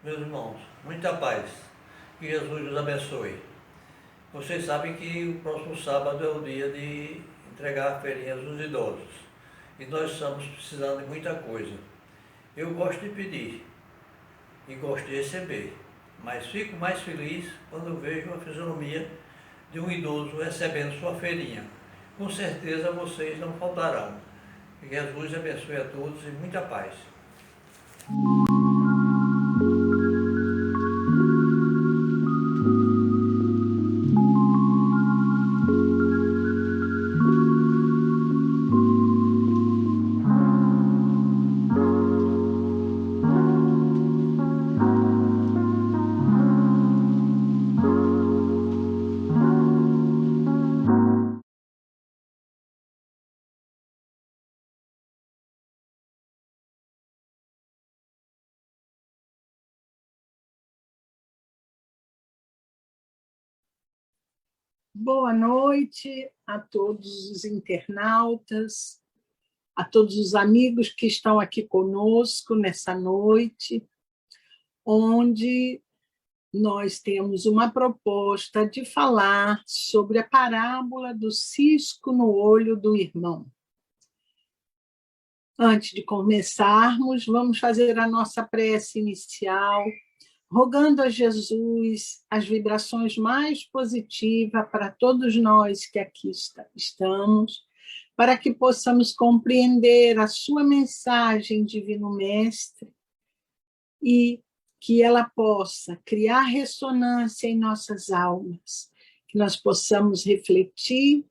Meus irmãos, muita paz. Que Jesus os abençoe. Vocês sabem que o próximo sábado é o dia de entregar feirinhas dos idosos. E nós estamos precisando de muita coisa. Eu gosto de pedir e gosto de receber. Mas fico mais feliz quando vejo a fisionomia de um idoso recebendo sua feirinha. Com certeza vocês não faltarão. Que Jesus abençoe a todos e muita paz. Boa noite a todos os internautas, a todos os amigos que estão aqui conosco nessa noite, onde nós temos uma proposta de falar sobre a parábola do cisco no olho do irmão. Antes de começarmos, vamos fazer a nossa prece inicial, rogando a Jesus as vibrações mais positivas para todos nós que aqui estamos, para que possamos compreender a sua mensagem, Divino Mestre, e que ela possa criar ressonância em nossas almas, que nós possamos refletir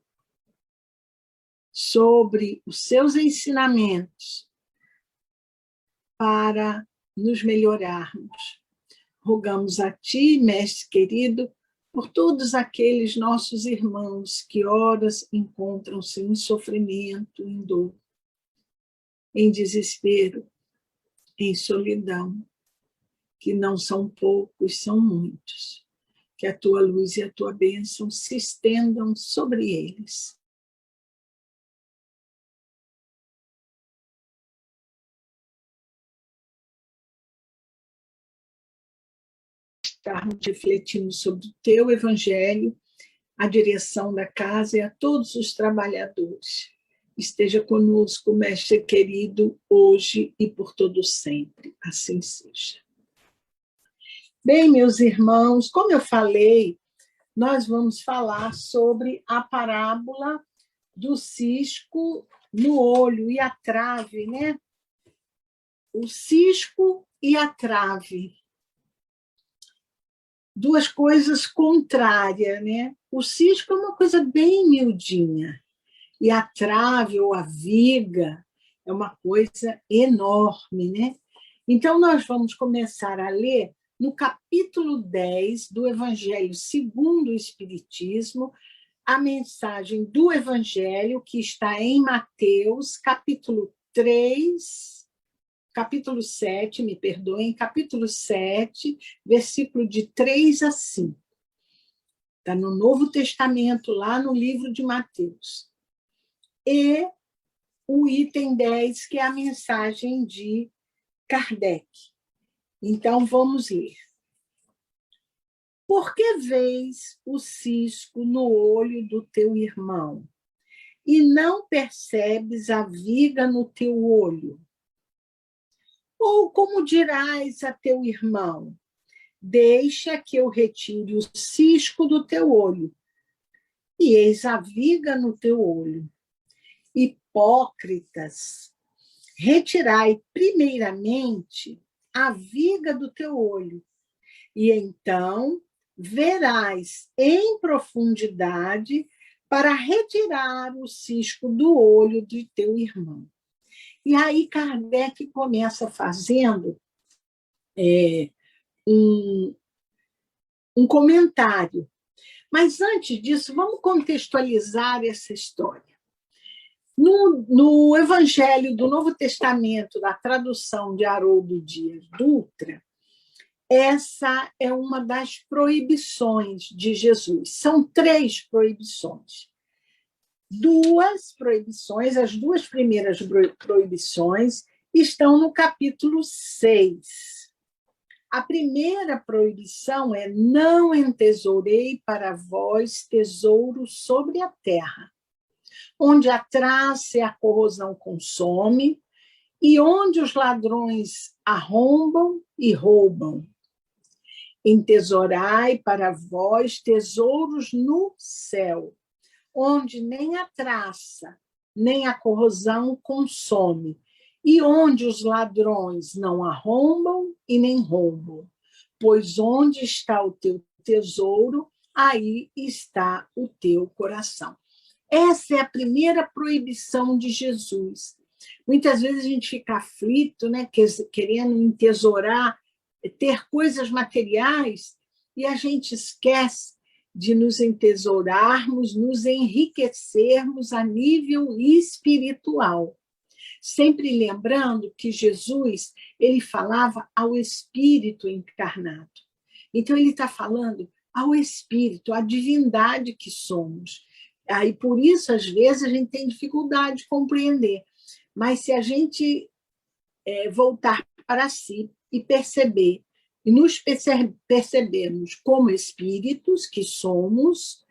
sobre os seus ensinamentos para nos melhorarmos. Rogamos a ti, Mestre querido, por todos aqueles nossos irmãos que horas encontram-se em sofrimento, em dor, em desespero, em solidão, que não são poucos, são muitos. Que a tua luz e a tua bênção se estendam sobre eles. Estarmos refletindo sobre o teu evangelho, a direção da casa e a todos os trabalhadores. Esteja conosco, Mestre querido, hoje e por todo sempre. Assim seja. Bem, meus irmãos, como eu falei, nós vamos falar sobre a parábola do cisco no olho e a trave, né? O cisco e a trave. Duas coisas contrárias, né? O cisco é uma coisa bem miudinha, e a trave ou a viga é uma coisa enorme, né? Então, nós vamos começar a ler no capítulo 10 do Evangelho segundo o Espiritismo, a mensagem do Evangelho que está em Mateus, capítulo 7, me perdoem, capítulo 7, versículo de 3 a 5. Está no Novo Testamento, lá no livro de Mateus. E o item 10, que é a mensagem de Kardec. Então, vamos ler. Por que vês o cisco no olho do teu irmão, e não percebes a viga no teu olho? Ou como dirás a teu irmão, deixa que eu retire o cisco do teu olho, e eis a viga no teu olho? Hipócritas, retirai primeiramente a viga do teu olho, e então verás em profundidade para retirar o cisco do olho do teu irmão. E aí Kardec começa fazendo um comentário. Mas antes disso, vamos contextualizar essa história. No Evangelho do Novo Testamento, da tradução de Haroldo Dias Dutra, essa é uma das proibições de Jesus. São 3 proibições. 2 proibições, as 2 primeiras proibições estão no capítulo 6. A primeira proibição é: não entesourei para vós tesouros sobre a terra, onde a traça e a corrosão consome, e onde os ladrões arrombam e roubam. Entesourai para vós tesouros no céu, onde nem a traça, nem a corrosão consome, e onde os ladrões não arrombam e nem roubam. Pois onde está o teu tesouro, aí está o teu coração. Essa é a primeira proibição de Jesus. Muitas vezes a gente fica aflito, né, querendo entesourar, ter coisas materiais, e a gente esquece de nos entesourarmos, nos enriquecermos a nível espiritual. Sempre lembrando que Jesus, ele falava ao Espírito encarnado. Então, ele está falando ao Espírito, à divindade que somos. Aí, por isso, às vezes, a gente tem dificuldade de compreender. Mas se a gente voltar para si e perceber, e nos percebermos como espíritos que somos,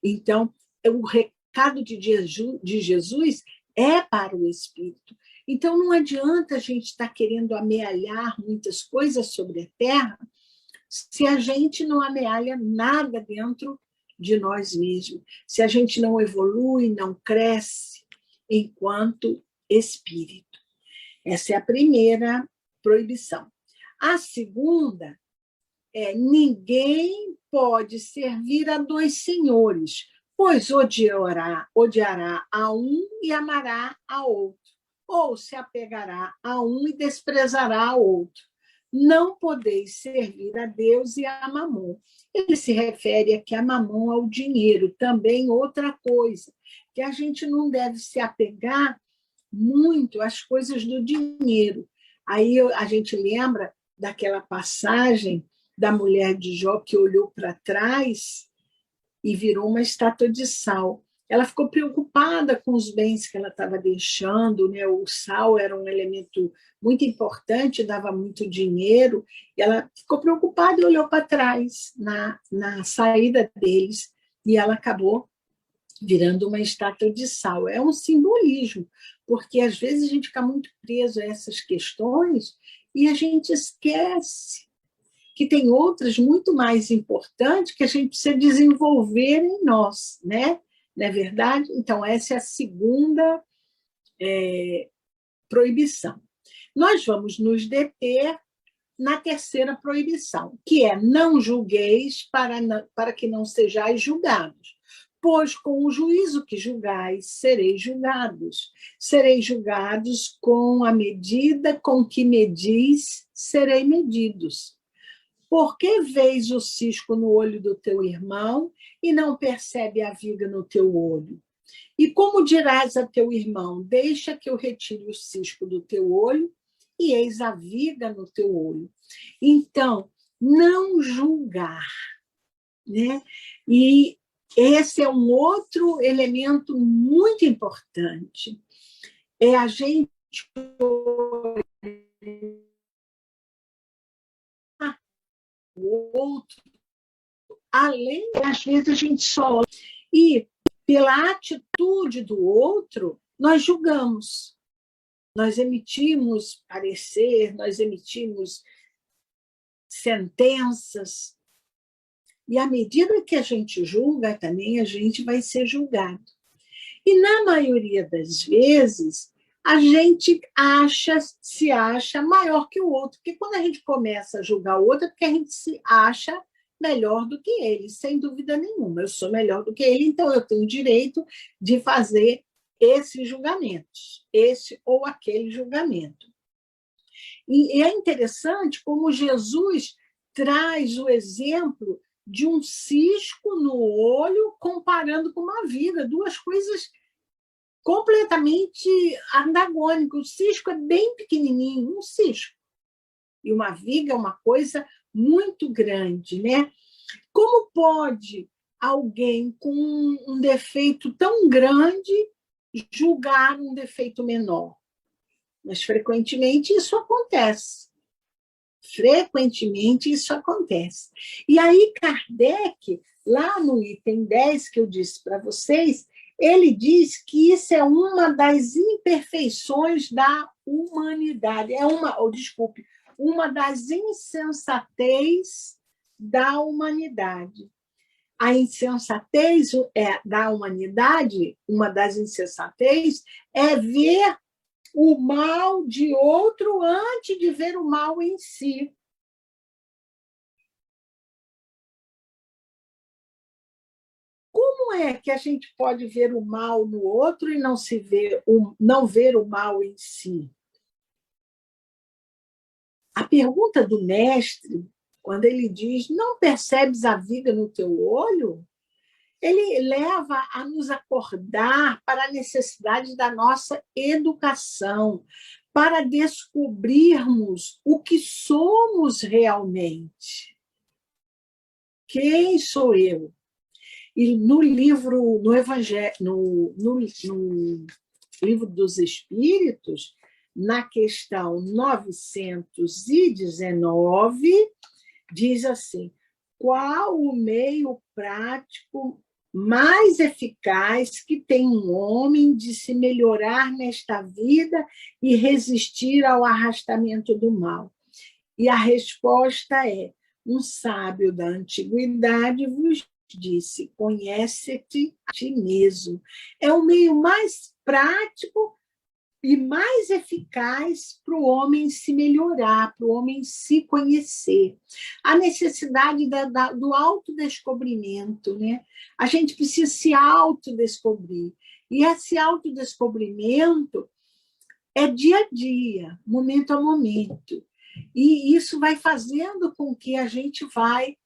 então, o recado de Jesus é para o espírito. Então, não adianta a gente estar querendo amealhar muitas coisas sobre a Terra se a gente não amealha nada dentro de nós mesmos, se a gente não evolui, não cresce enquanto espírito. Essa é a primeira proibição. A segunda é: ninguém pode servir a dois senhores, pois odiará a um e amará a outro, ou se apegará a um e desprezará a outro. Não podeis servir a Deus e a Mamon. Ele se refere aqui a Mamon, ao dinheiro. Também outra coisa, que a gente não deve se apegar muito às coisas do dinheiro. Aí a gente lembra daquela passagem da mulher de Jó que olhou para trás e virou uma estátua de sal. Ela ficou preocupada com os bens que ela estava deixando, né? O sal era um elemento muito importante, dava muito dinheiro, e ela ficou preocupada e olhou para trás na saída deles, e ela acabou virando uma estátua de sal. É um simbolismo, porque às vezes a gente fica muito preso a essas questões e a gente esquece que tem outras muito mais importantes que a gente precisa desenvolver em nós, né? Não é verdade? Então, essa é a segunda proibição. Nós vamos nos deter na terceira proibição, que é: não julgueis para que não sejais julgados, pois com o juízo que julgais sereis julgados. Sereis julgados com a medida com que medis, serei medidos. Por que vês o cisco no olho do teu irmão e não percebe a viga no teu olho? E como dirás a teu irmão: deixa que eu retire o cisco do teu olho, e eis a viga no teu olho? Então, não julgar, né? E esse é um outro elemento muito importante. É a gente o outro, além, às vezes a gente só olha, e pela atitude do outro, nós julgamos, nós emitimos parecer, nós emitimos sentenças, e à medida que a gente julga, também a gente vai ser julgado. E na maioria das vezes, a gente se acha maior que o outro, porque quando a gente começa a julgar o outro, é porque a gente se acha melhor do que ele, sem dúvida nenhuma. Eu sou melhor do que ele, então eu tenho o direito de fazer esses julgamentos, esse ou aquele julgamento. E é interessante como Jesus traz o exemplo de um cisco no olho comparando com uma viga, duas coisas completamente antagônicas. O cisco é bem pequenininho, um cisco. E uma viga é uma coisa muito grande, né? Como pode alguém com um defeito tão grande julgar um defeito menor? Mas frequentemente isso acontece. Frequentemente isso acontece. E aí Kardec, lá no item 10 que eu disse para vocês, ele diz que isso é uma das imperfeições da humanidade, desculpe, uma das insensatez da humanidade. A insensatez da humanidade, uma das insensatez, é ver o mal de outro antes de ver o mal em si. Como é que a gente pode ver o mal no outro e não ver o mal em si? A pergunta do mestre, quando ele diz, não percebes a viga no teu olho? Ele leva a nos acordar para a necessidade da nossa educação, para descobrirmos o que somos realmente. Quem sou eu? E no livro, no Evangelho, no Livro dos Espíritos, na questão 919, diz assim: qual o meio prático mais eficaz que tem um homem de se melhorar nesta vida e resistir ao arrastamento do mal? E a resposta é: um sábio da antiguidade vos disse, conhece-te a ti mesmo. É o meio mais prático e mais eficaz para o homem se melhorar, para o homem se conhecer. A necessidade do autodescobrimento, né? A gente precisa se autodescobrir. E esse autodescobrimento é dia a dia, momento a momento. E isso vai fazendo com que a gente vai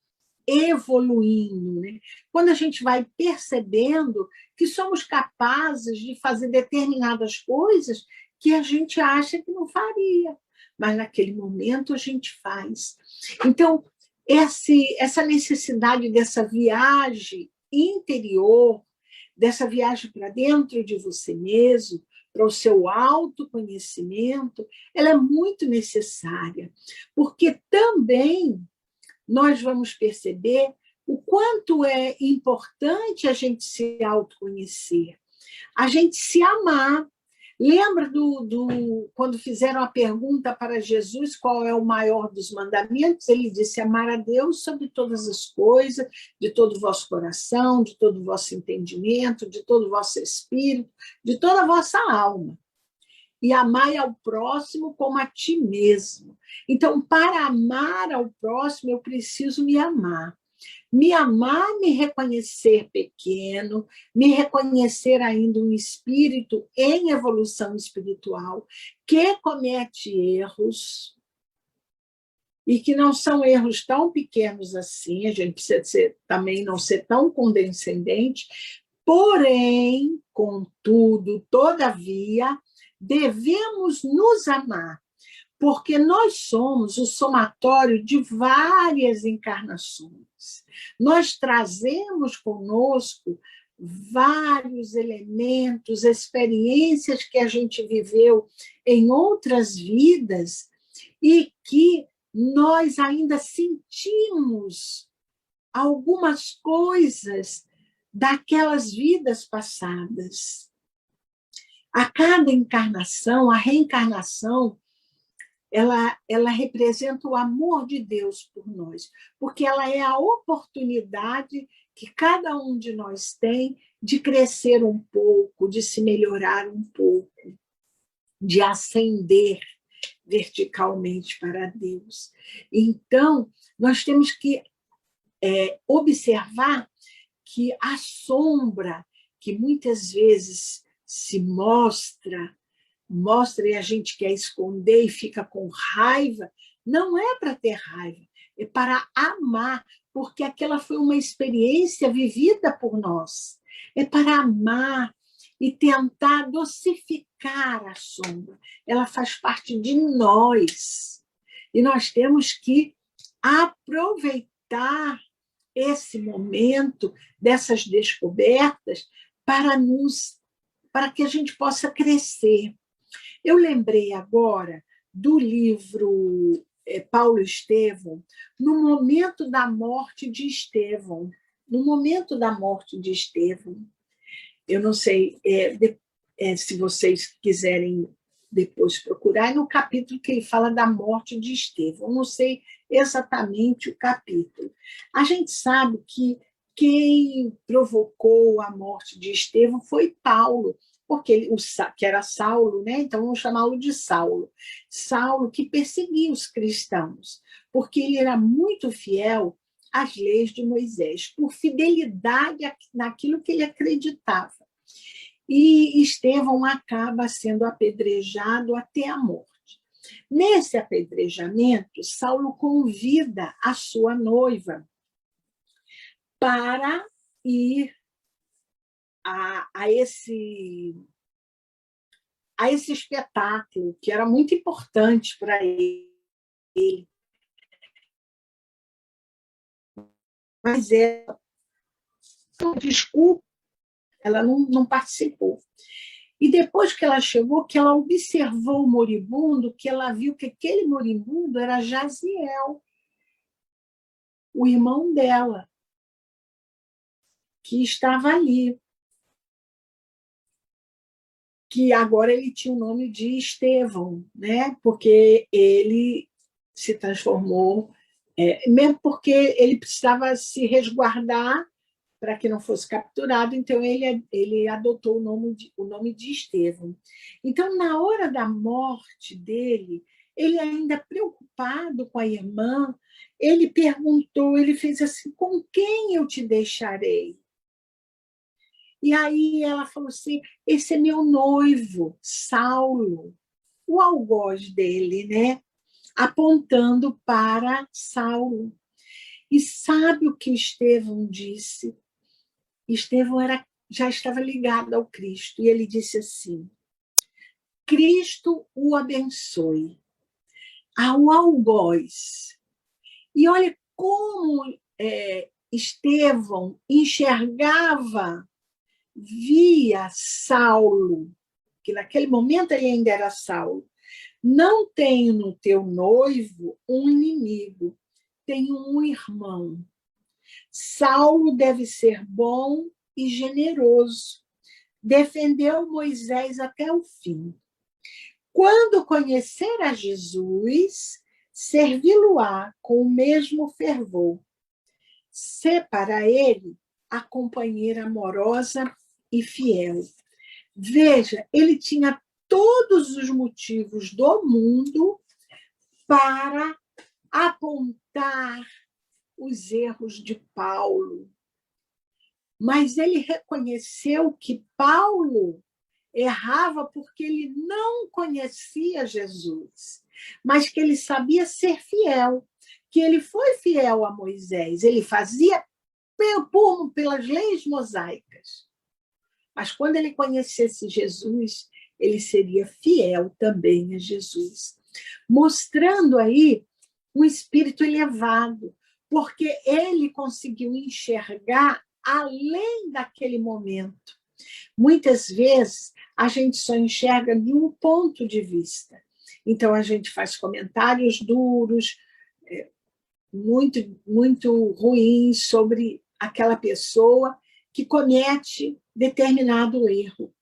evoluindo, né? Quando a gente vai percebendo que somos capazes de fazer determinadas coisas que a gente acha que não faria, mas naquele momento a gente faz. Então, essa necessidade dessa viagem interior, dessa viagem para dentro de você mesmo, para o seu autoconhecimento, ela é muito necessária, porque também nós vamos perceber o quanto é importante a gente se autoconhecer, a gente se amar. Lembra quando fizeram a pergunta para Jesus qual é o maior dos mandamentos? Ele disse: amar a Deus sobre todas as coisas, de todo o vosso coração, de todo o vosso entendimento, de todo o vosso espírito, de toda a vossa alma. E amai ao próximo como a ti mesmo. Então, para amar ao próximo, eu preciso me amar. Me amar, me reconhecer pequeno, me reconhecer ainda um espírito em evolução espiritual, que comete erros, e que não são erros tão pequenos assim, a gente precisa também não ser tão condescendente, porém, contudo, todavia, devemos nos amar, porque nós somos o somatório de várias encarnações. Nós trazemos conosco vários elementos, experiências que a gente viveu em outras vidas e que nós ainda sentimos algumas coisas daquelas vidas passadas. A cada encarnação, a reencarnação, ela representa o amor de Deus por nós, porque ela é a oportunidade que cada um de nós tem de crescer um pouco, de se melhorar um pouco, de ascender verticalmente para Deus. Então, nós temos que observar que a sombra que muitas vezes se mostra e a gente quer esconder e fica com raiva, não é para ter raiva, é para amar, porque aquela foi uma experiência vivida por nós. É para amar e tentar dosificar a sombra. Ela faz parte de nós. E nós temos que aproveitar esse momento dessas descobertas para que a gente possa crescer. Eu lembrei agora do livro Paulo e Estevão, no momento da morte de Estevão. No momento da morte de Estevão, eu não sei se vocês quiserem depois procurar, é no capítulo que ele fala da morte de Estevão. Eu não sei exatamente o capítulo. A gente sabe que quem provocou a morte de Estevão foi Paulo, porque ele, que era Saulo, né? Então vamos chamá-lo de Saulo. Saulo que perseguia os cristãos, porque ele era muito fiel às leis de Moisés, por fidelidade naquilo que ele acreditava. E Estevão acaba sendo apedrejado até a morte. Nesse apedrejamento, Saulo convida a sua noiva para ir a esse espetáculo, que era muito importante para ele. Mas ela, desculpa, ela não participou. E depois que ela chegou, que ela observou o moribundo, que ela viu que aquele moribundo era Jaziel, o irmão dela, que estava ali. Que agora ele tinha o nome de Estevão, né? Porque ele se transformou, mesmo porque ele precisava se resguardar para que não fosse capturado, então ele adotou o nome de Estevão. Então, na hora da morte dele, ele ainda preocupado com a irmã, ele perguntou, ele fez assim: com quem eu te deixarei? E aí ela falou assim: esse é meu noivo, Saulo, o algoz dele, né? Apontando para Saulo. E sabe o que Estevão disse? Estevão já estava ligado ao Cristo, e ele disse assim: Cristo o abençoe, ao algoz. E olha como Estevão enxergava, via Saulo, que naquele momento ele ainda era Saulo. Não tenho no teu noivo um inimigo, tenho um irmão. Saulo deve ser bom e generoso. Defendeu Moisés até o fim. Quando conhecer a Jesus, servi-lo-á com o mesmo fervor. Sê para ele a companheira amorosa e fiel. Veja, ele tinha todos os motivos do mundo para apontar os erros de Paulo. Mas ele reconheceu que Paulo errava porque ele não conhecia Jesus, mas que ele sabia ser fiel, que ele foi fiel a Moisés, ele fazia pelas leis mosaicas. Mas quando ele conhecesse Jesus, ele seria fiel também a Jesus, mostrando aí um espírito elevado, porque ele conseguiu enxergar além daquele momento. Muitas vezes a gente só enxerga de um ponto de vista. Então a gente faz comentários duros, muito ruins sobre aquela pessoa que comete determinado erro.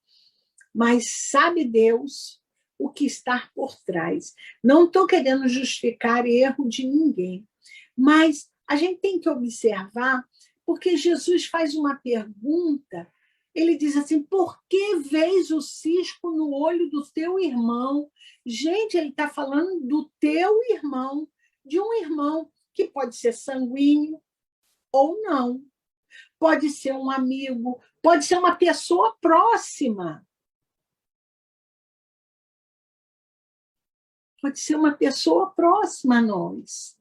Mas sabe Deus o que está por trás. Não estou querendo justificar erro de ninguém, mas a gente tem que observar, porque Jesus faz uma pergunta, ele diz assim: por que vês o cisco no olho do teu irmão? Gente, ele está falando do teu irmão, de um irmão que pode ser sanguíneo ou não, pode ser um amigo, pode ser uma pessoa próxima. Pode ser uma pessoa próxima a nós.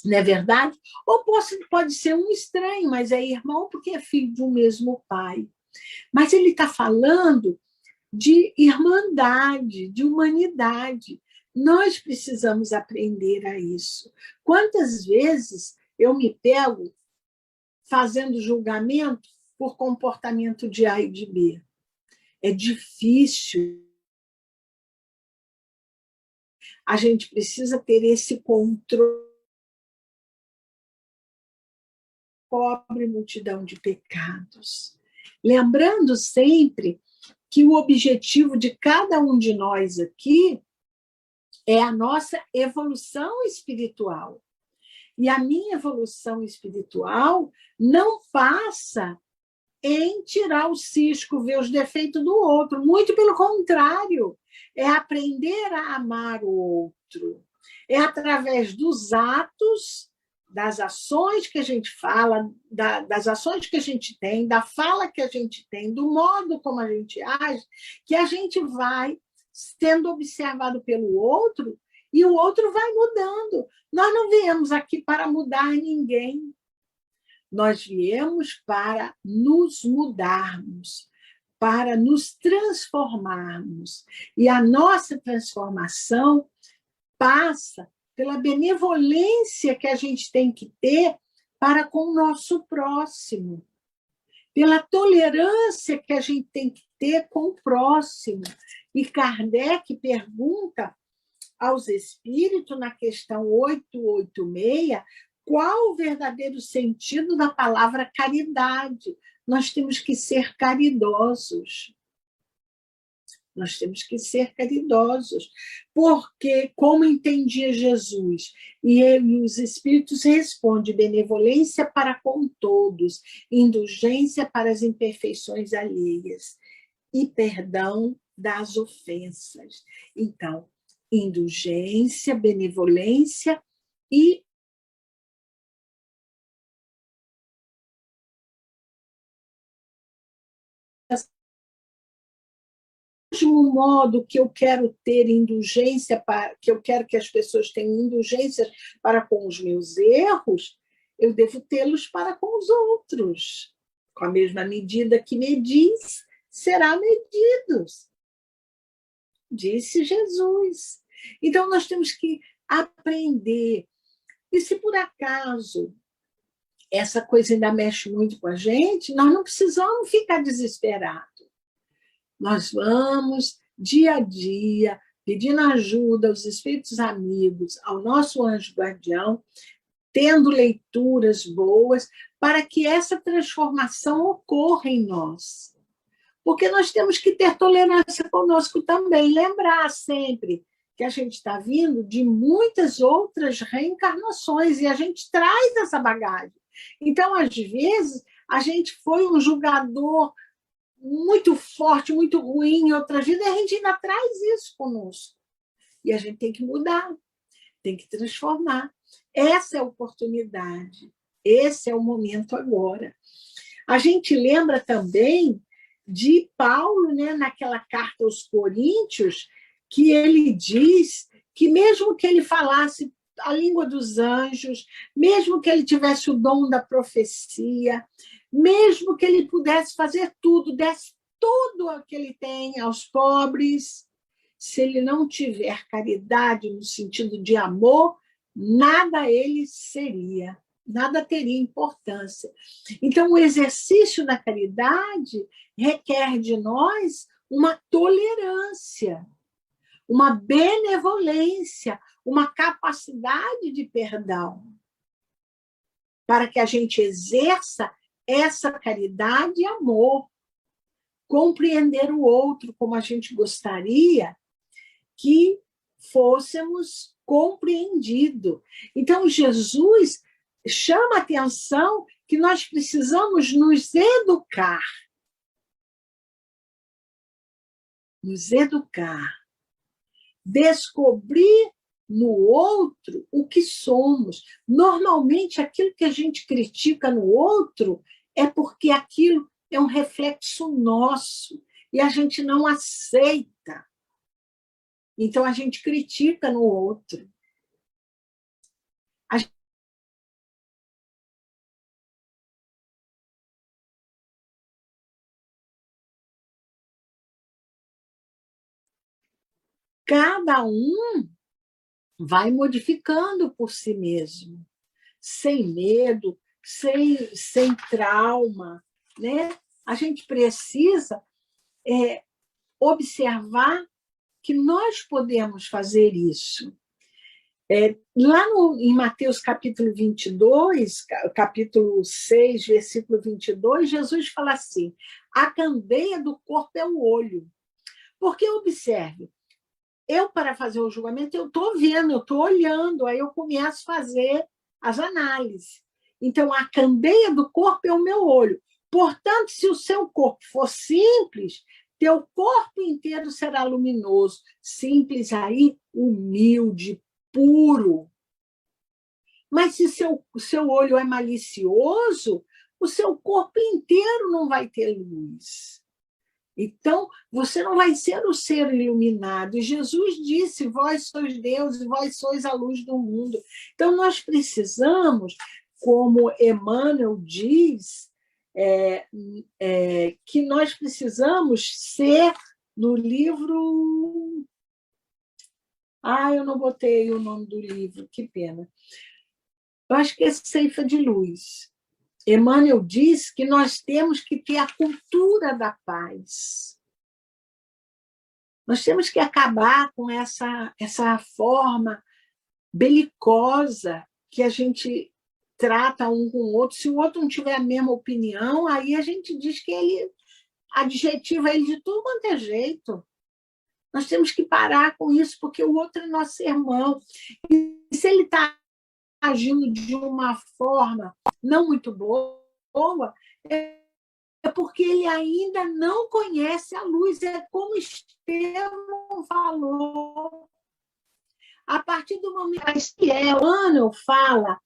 Não é verdade? Ou pode ser um estranho, mas é irmão porque é filho de um mesmo pai. Mas ele está falando de irmandade, de humanidade. Nós precisamos aprender a isso. Quantas vezes eu me pego fazendo julgamento por comportamento de A e de B? É difícil. a gente precisa ter esse controle, cobre multidão de pecados. Lembrando sempre que o objetivo de cada um de nós aqui é a nossa evolução espiritual. E a minha evolução espiritual não passa em tirar o cisco, ver os defeitos do outro. Muito pelo contrário, é aprender a amar o outro. É através dos atos, das ações que a gente fala, das ações que a gente tem, da fala que a gente tem, do modo como a gente age, que a gente vai sendo observado pelo outro e o outro vai mudando. Nós não viemos aqui para mudar ninguém. Nós viemos para nos mudarmos, para nos transformarmos. E a nossa transformação passa pela benevolência que a gente tem que ter para com o nosso próximo, pela tolerância que a gente tem que ter com o próximo. E Kardec pergunta aos espíritos, na questão 886, qual o verdadeiro sentido da palavra caridade. Nós temos que ser caridosos. Nós temos que ser caridosos, porque, como entendia Jesus, e os Espíritos respondem, benevolência para com todos, indulgência para as imperfeições alheias e perdão das ofensas. Então, indulgência, benevolência e mesmo modo que eu quero ter indulgência, que eu quero que as pessoas tenham indulgência para com os meus erros, eu devo tê-los para com os outros. Com a mesma medida que medis, será medidos, disse Jesus. Então, nós temos que aprender. E se por acaso essa coisa ainda mexe muito com a gente, nós não precisamos ficar desesperados. Nós vamos, dia a dia, pedindo ajuda aos espíritos amigos, ao nosso anjo guardião, tendo leituras boas, para que essa transformação ocorra em nós. Porque nós temos que ter tolerância conosco também, lembrar sempre que a gente está vindo de muitas outras reencarnações e a gente traz essa bagagem. Então, às vezes, a gente foi um julgador muito forte, muito ruim em outras vidas, e a gente ainda traz isso conosco. E a gente tem que mudar, tem que transformar. Essa é a oportunidade, esse é o momento agora. A gente lembra também de Paulo, né, naquela carta aos Coríntios, que ele diz que mesmo que ele falasse a língua dos anjos, mesmo que ele tivesse o dom da profecia, mesmo que ele pudesse fazer tudo, desse tudo o que ele tem aos pobres, se ele não tiver caridade no sentido de amor, nada ele seria, nada teria importância. Então, o exercício da caridade requer de nós uma tolerância, uma benevolência, uma capacidade de perdão, para que a gente exerça essa caridade e amor, compreender o outro como a gente gostaria que fôssemos compreendidos. Então, Jesus chama a atenção que nós precisamos nos educar. Nos educar. Descobrir no outro o que somos. Normalmente, aquilo que a gente critica no outro é porque aquilo é um reflexo nosso e a gente não aceita. Então, a gente critica no outro. Cada um vai modificando por si mesmo, sem medo, sem trauma, né? A gente precisa observar que nós podemos fazer isso. Lá em Mateus capítulo 22, capítulo 6, versículo 22, Jesus fala assim: a candeia do corpo é o olho. Porque, observe, eu, para fazer o julgamento, eu estou vendo, eu estou olhando, aí eu começo a fazer as análises. Então, a candeia do corpo é o meu olho. Portanto, se o seu corpo for simples, teu corpo inteiro será luminoso. Simples aí, humilde, puro. Mas se seu olho é malicioso, o seu corpo inteiro não vai ter luz. Então, você não vai ser o ser iluminado. E Jesus disse: vós sois Deus e vós sois a luz do mundo. Então, nós precisamos, como Emmanuel diz, que nós precisamos ser, no livro... eu não botei o nome do livro, que pena. Eu acho que é Ceifa de Luz. Emmanuel diz que nós temos que ter a cultura da paz. Nós temos que acabar com essa forma belicosa que a gente trata um com o outro. Se o outro não tiver a mesma opinião, aí a gente diz que ele adjetiva ele de tudo quanto é jeito. Nós temos que parar com isso, porque o outro é nosso irmão. E se ele está agindo de uma forma não muito boa, é porque ele ainda não conhece a luz. É como Estevão falou. A partir do momento que Emmanuel fala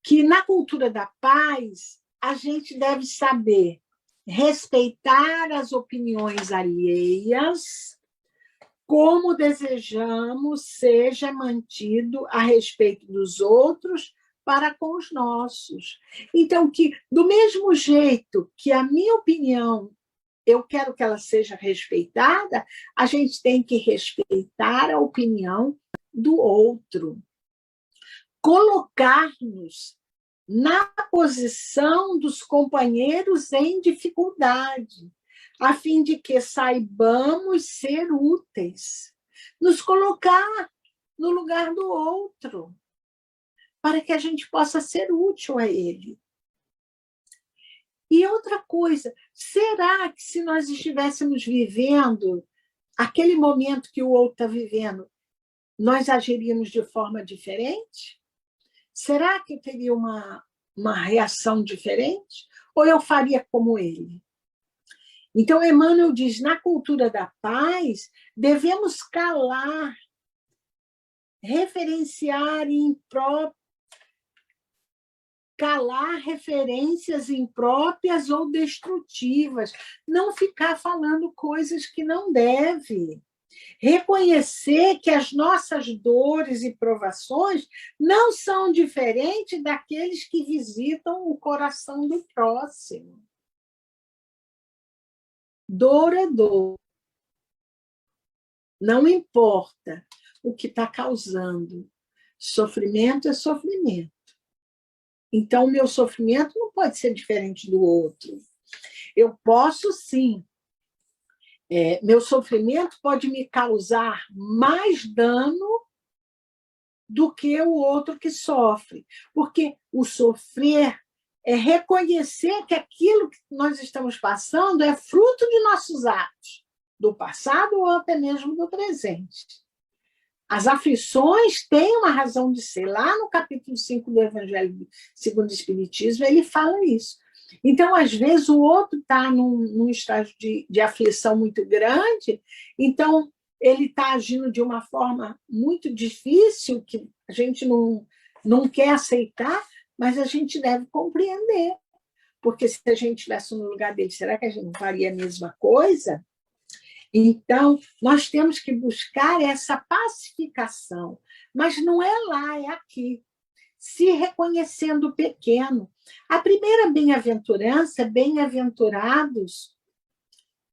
que na cultura da paz a gente deve saber respeitar as opiniões alheias, como desejamos seja mantido a respeito dos outros para com os nossos. Então, que do mesmo jeito que a minha opinião, eu quero que ela seja respeitada, a gente tem que respeitar a opinião do outro. Colocar-nos na posição dos companheiros em dificuldade, a fim de que saibamos ser úteis, nos colocar no lugar do outro, para que a gente possa ser útil a ele. E outra coisa, será que se nós estivéssemos vivendo aquele momento que o outro está vivendo, nós agiríamos de forma diferente? Será que eu teria uma reação diferente? Ou eu faria como ele? Então, Emmanuel diz, na cultura da paz, devemos calar, referenciar calar referências impróprias ou destrutivas, não ficar falando coisas que não deve. Reconhecer que as nossas dores e provações não são diferentes daqueles que visitam o coração do próximo. Dor é dor. Não importa o que está causando. Sofrimento é sofrimento. Então, o meu sofrimento não pode ser diferente do outro. Eu posso, sim. Meu sofrimento pode me causar mais dano do que o outro que sofre. Porque o sofrer é reconhecer que aquilo que nós estamos passando é fruto de nossos atos, do passado ou até mesmo do presente. As aflições têm uma razão de ser. Lá no capítulo 5 do Evangelho segundo o Espiritismo, ele fala isso. Então, às vezes, o outro está num estágio de aflição muito grande, então ele está agindo de uma forma muito difícil, que a gente não quer aceitar, mas a gente deve compreender. Porque se a gente estivesse no lugar dele, será que a gente não faria a mesma coisa? Então, nós temos que buscar essa pacificação, mas não é lá, é aqui, se reconhecendo pequeno. A primeira bem-aventurança, bem-aventurados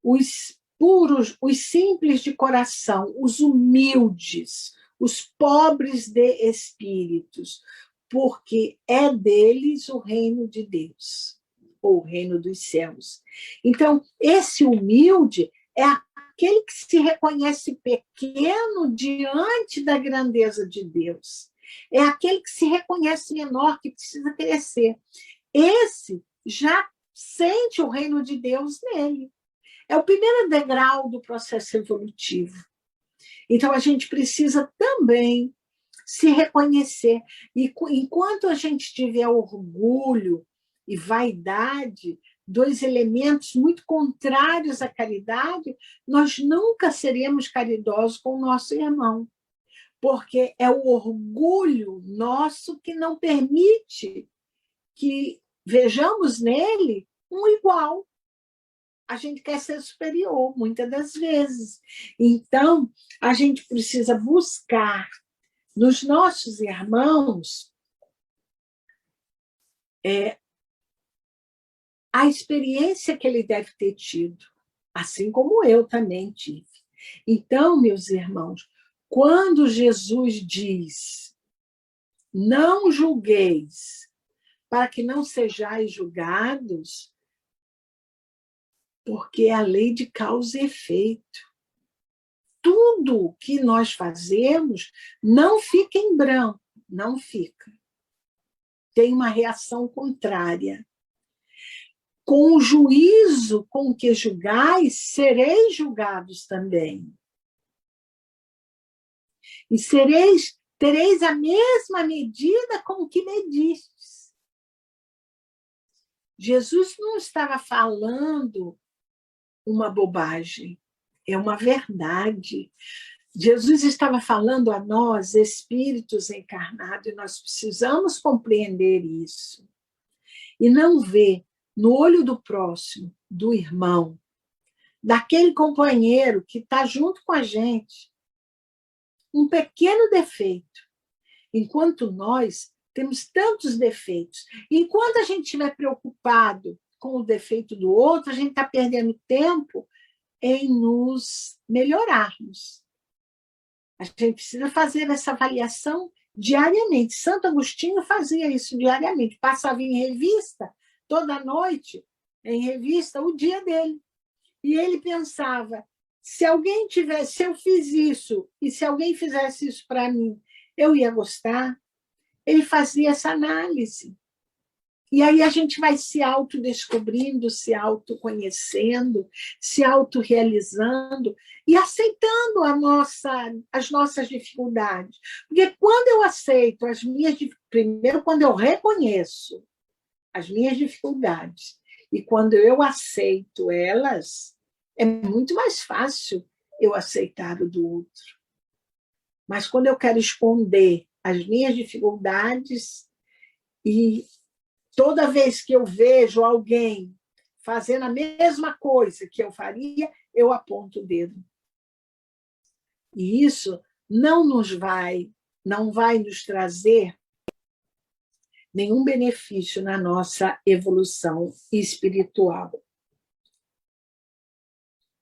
os puros, os simples de coração, os humildes, os pobres de espíritos, porque é deles o reino de Deus, ou o reino dos céus. Então, esse humilde é aquele que se reconhece pequeno diante da grandeza de Deus. É aquele que se reconhece menor, que precisa crescer. Esse já sente o reino de Deus nele. É o primeiro degrau do processo evolutivo. Então, a gente precisa também se reconhecer. E enquanto a gente tiver orgulho e vaidade, dois elementos muito contrários à caridade, nós nunca seremos caridosos com o nosso irmão, porque é o orgulho nosso que não permite que vejamos nele um igual. A gente quer ser superior, muitas das vezes. Então, a gente precisa buscar nos nossos irmãos a experiência que ele deve ter tido, assim como eu também tive. Então, meus irmãos, quando Jesus diz, não julgueis, para que não sejais julgados, porque é a lei de causa e efeito. Tudo que nós fazemos não fica em branco, não fica. Tem uma reação contrária. Com o juízo com que julgais, sereis julgados também. E tereis a mesma medida com que medistes. Jesus não estava falando uma bobagem, é uma verdade. Jesus estava falando a nós, espíritos encarnados, e nós precisamos compreender isso. E não ver no olho do próximo, do irmão, daquele companheiro que está junto com a gente, um pequeno defeito, enquanto nós temos tantos defeitos. Enquanto a gente estiver preocupado com o defeito do outro, a gente está perdendo tempo em nos melhorarmos. A gente precisa fazer essa avaliação diariamente. Santo Agostinho fazia isso diariamente, passava em revista, toda noite, em revista, o dia dele. E ele pensava, se eu fiz isso, e se alguém fizesse isso para mim, eu ia gostar? Ele fazia essa análise. E aí a gente vai se autodescobrindo, se autoconhecendo, se autorrealizando e aceitando as nossas dificuldades. Porque quando eu aceito primeiro, quando eu reconheço as minhas dificuldades e quando eu aceito elas, é muito mais fácil eu aceitar o do outro. Mas quando eu quero esconder as minhas dificuldades e toda vez que eu vejo alguém fazendo a mesma coisa que eu faria, eu aponto o dedo. E isso não vai nos trazer nenhum benefício na nossa evolução espiritual.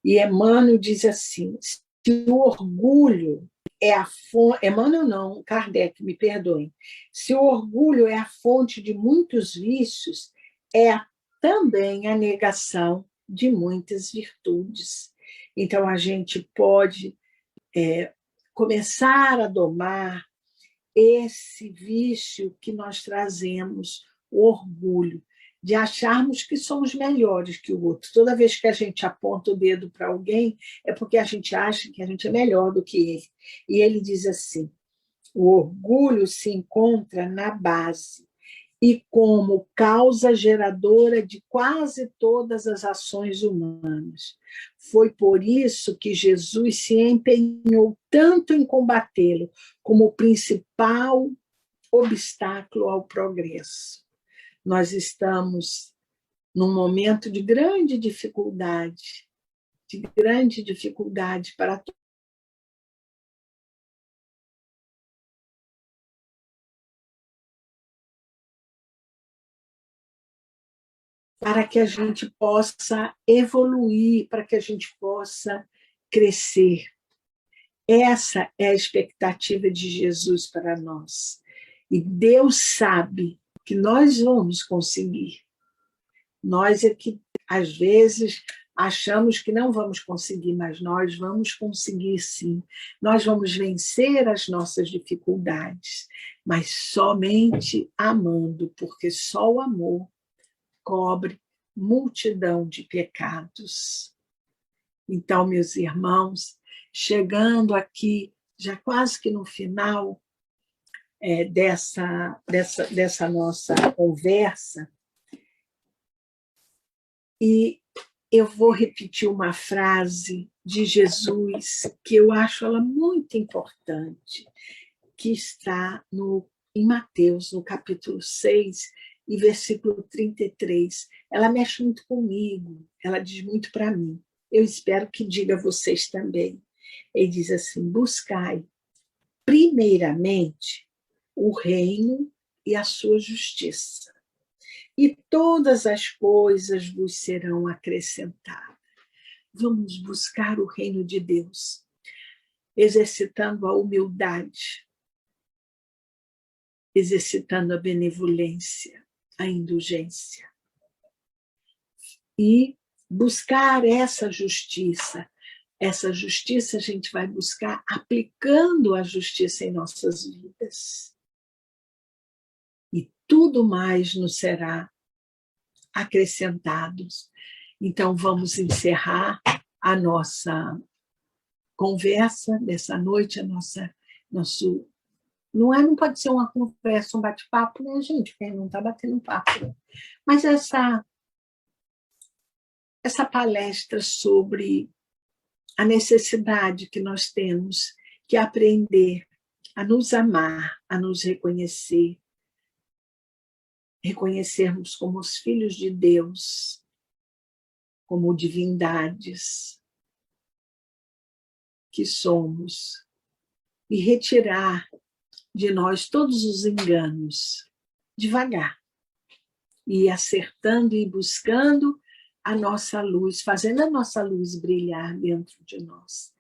E Emmanuel diz assim, se o orgulho é a fonte... Emmanuel não, Kardec, me perdoem. Se o orgulho é a fonte de muitos vícios, é também a negação de muitas virtudes. Então, a gente pode começar a domar esse vício que nós trazemos, o orgulho, de acharmos que somos melhores que o outro. Toda vez que a gente aponta o dedo para alguém, é porque a gente acha que a gente é melhor do que ele. E ele diz assim, o orgulho se encontra na base e como causa geradora de quase todas as ações humanas. Foi por isso que Jesus se empenhou tanto em combatê-lo como o principal obstáculo ao progresso. Nós estamos num momento de grande dificuldade para que a gente possa evoluir, para que a gente possa crescer. Essa é a expectativa de Jesus para nós. E Deus sabe que nós vamos conseguir. Nós é que, às vezes, Achamos que não vamos conseguir, mas nós vamos conseguir sim. Nós vamos vencer as nossas dificuldades, mas somente amando, porque só o amor cobre multidão de pecados. Então, meus irmãos, chegando aqui, já quase que no final dessa nossa conversa, e eu vou repetir uma frase de Jesus que eu acho ela muito importante, que está em Mateus, no capítulo 6, e versículo 33. Ela mexe muito comigo, ela diz muito para mim. Eu espero que diga a vocês também. Ele diz assim: buscai primeiramente o reino e a sua justiça, e todas as coisas vos serão acrescentadas. Vamos buscar o reino de Deus, exercitando a humildade, exercitando a benevolência, a indulgência. E buscar essa justiça. Essa justiça a gente vai buscar aplicando a justiça em nossas vidas. E tudo mais nos será acrescentado. Então, vamos encerrar a nossa conversa dessa noite, nosso. Não pode ser uma conversa, um bate-papo, né, gente? Quem não está batendo papo. Né? Mas essa palestra sobre a necessidade que nós temos que aprender a nos amar, a nos reconhecer, reconhecermos como os filhos de Deus, como divindades que somos, e retirar de nós todos os enganos, devagar, e acertando e buscando a nossa luz, fazendo a nossa luz brilhar dentro de nós.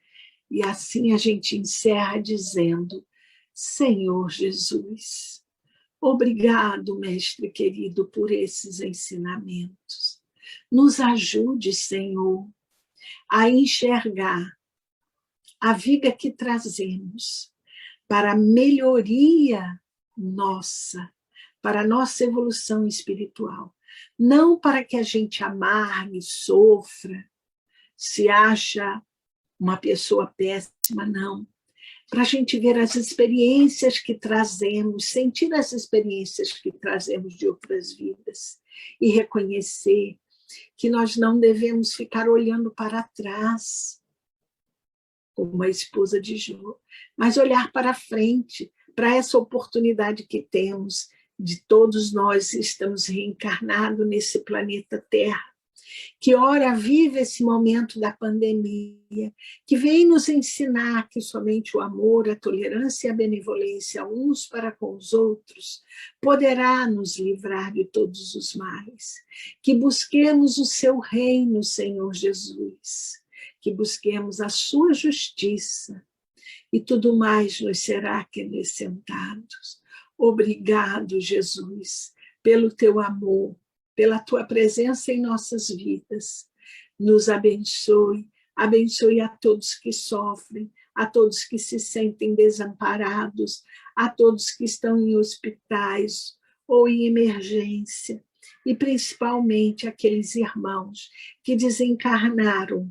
E assim a gente encerra dizendo: Senhor Jesus, obrigado, mestre querido, por esses ensinamentos. Nos ajude, Senhor, a enxergar a vida que trazemos para a melhoria nossa, para a nossa evolução espiritual. Não para que a gente amargue, sofra, se acha uma pessoa péssima, não. Para a gente ver as experiências que trazemos, sentir as experiências que trazemos de outras vidas e reconhecer que nós não devemos ficar olhando para trás, como a esposa de Jó, mas olhar para frente, para essa oportunidade que temos de todos nós estamos reencarnados nesse planeta Terra, que ora vive esse momento da pandemia, que vem nos ensinar que somente o amor, a tolerância e a benevolência uns para com os outros poderá nos livrar de todos os males. Que busquemos o seu reino, Senhor Jesus, que busquemos a sua justiça, e tudo mais nos será acrescentado. Obrigado, Jesus, pelo teu amor, pela tua presença em nossas vidas. Nos abençoe, abençoe a todos que sofrem, a todos que se sentem desamparados, a todos que estão em hospitais ou em emergência, e principalmente aqueles irmãos que desencarnaram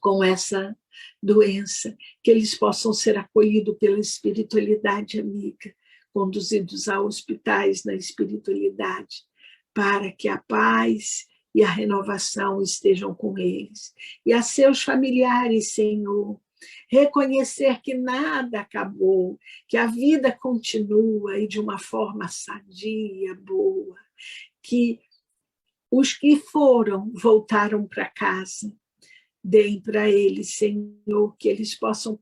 com essa doença, que eles possam ser acolhidos pela espiritualidade amiga, conduzidos a hospitais na espiritualidade, para que a paz e a renovação estejam com eles. E a seus familiares, Senhor, reconhecer que nada acabou, que a vida continua e de uma forma sadia, boa, que os que foram voltaram para casa. Deem para eles, Senhor, que eles possam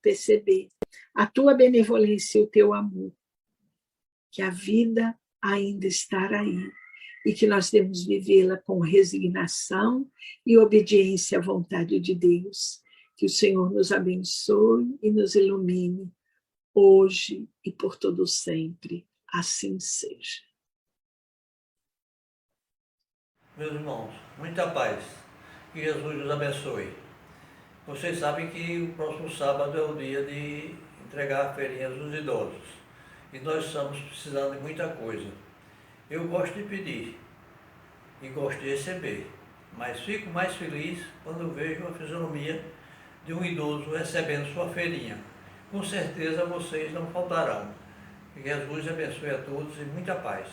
perceber a tua benevolência e o teu amor, que a vida ainda está aí e que nós devemos vivê-la com resignação e obediência à vontade de Deus. Que o Senhor nos abençoe e nos ilumine hoje e por todo sempre. Assim seja. Meus irmãos, muita paz. Que Jesus os abençoe. Vocês sabem que o próximo sábado é o dia de entregar feirinhas aos idosos. E nós estamos precisando de muita coisa. Eu gosto de pedir e gosto de receber, mas fico mais feliz quando vejo a fisionomia de um idoso recebendo sua feirinha. Com certeza vocês não faltarão. Que Jesus abençoe a todos e muita paz.